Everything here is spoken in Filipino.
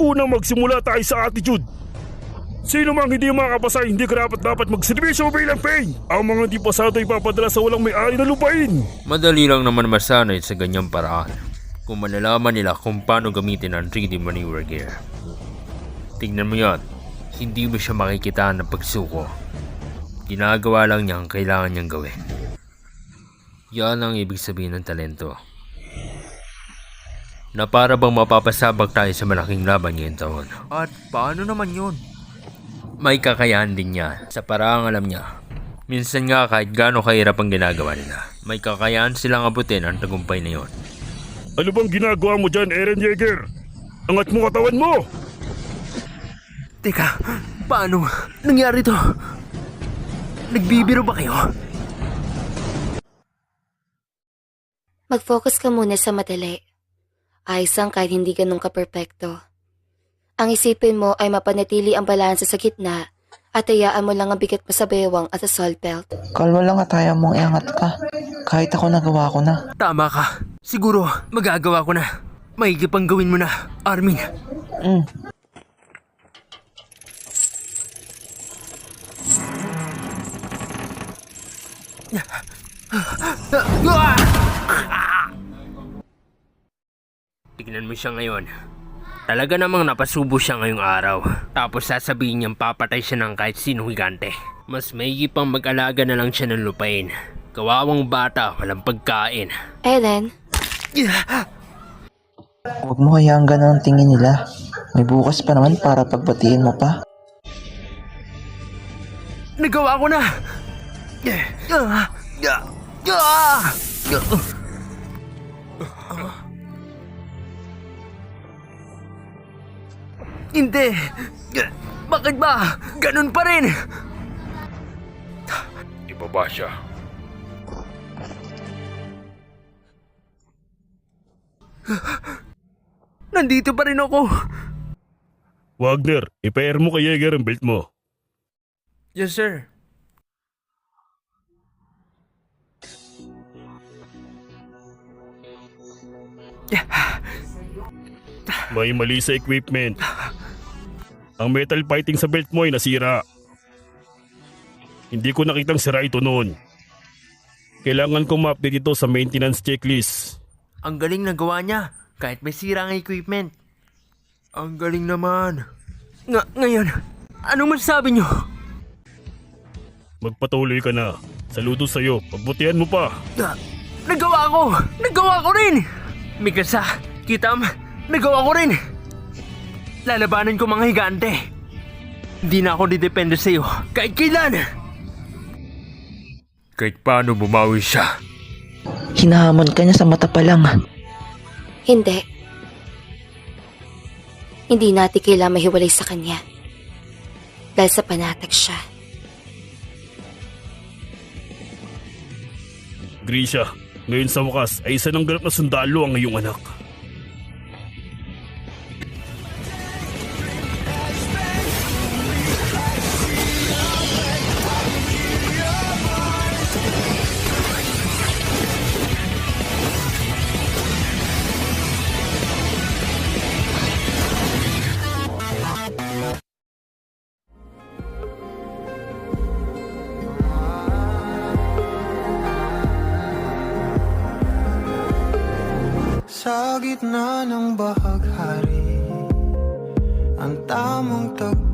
Unang magsimula tayo sa attitude. Sino mang hindi makakapasa, hindi dapat magservisyo bilang pain. Ang mga hindi pasado ipapadala sa walang may-ari na lupain. Madali lang naman masanay sa ganyang paraan kung malalaman nila kung paano gamitin ang 3D maneuver gear. Tingnan mo yan, hindi mo siya makikita ng pagsuko. Ginagawa lang niya ang kailangan niyang gawin. Yan ang ibig sabihin ng talento. Na para bang mapapasabak tayo sa malaking laban ngayong taon. At paano naman yun? May kakayahan din niya sa paraang alam niya. Minsan nga kahit gaano kahirap ang ginagawa nila, may kakayahan silang abutin ang tagumpay na yon. Ano bang ginagawa mo dyan, Eren Yeager? Angat mo katawan mo! Teka, paano? Nangyari to? Nagbibiro ba kayo? Mag-focus ka muna sa madali. Ayos lang kahit hindi ganun ka-perpekto. Ang isipin mo ay mapanatili ang balansa sa gitna at hayaan mo lang ang bigat mo sa bewang at sa salt belt. Kalma lang at ayaw mong iangat ka. Kahit ako nagawa ko na. Tama ka. Siguro, magagawa ko na. Maigi pang gawin mo na, Armin. Tignan mo siya ngayon. Talaga namang napasubo siya ngayong araw. Tapos sasabihin niyang papatay siya ng kahit sino higante. Mas maigi pang mag-alaga na lang siya ng lupain. Kawawang bata, walang pagkain. Eren, Huwag mo hayaan ganun ang tingin nila. May bukas pa naman para pagbatiin mo pa. Nagawa ko na! Hindi! Bakit ba? Ganun pa rin! Ibaba siya. Nandito pa rin ako! Wagner, ipa-air mo kay Yeager ang belt mo. Yes, sir. May mali sa equipment. Ang metal fighting sa belt mo ay nasira. Hindi ko nakitang sira ito noon. Kailangan kong ma-update ito sa maintenance checklist. Ang galing na gawa niya, kahit may sira ang equipment. Ang galing naman. Ngayon, anong masasabi niyo? Magpatuloy ka na. Saludo sa'yo. Pagbutihan mo pa. Nagawa ko! Nagawa ko rin! Mikasa, Kitam, nagawa ko rin! Lalabanan ko mga higante. Hindi na ako didepende sa'yo kahit kailan! Kahit paano bumawi siya. Hinahamon ka niya sa mata pa lang. hindi. Hindi natin kailangan mahiwalay sa kanya. Dahil sa panatag siya. Grisha, ngayon sa wakas ay isa ng ganap na sundalo ang iyong anak. Sa gitna ng bahaghari, ang tamang tagpo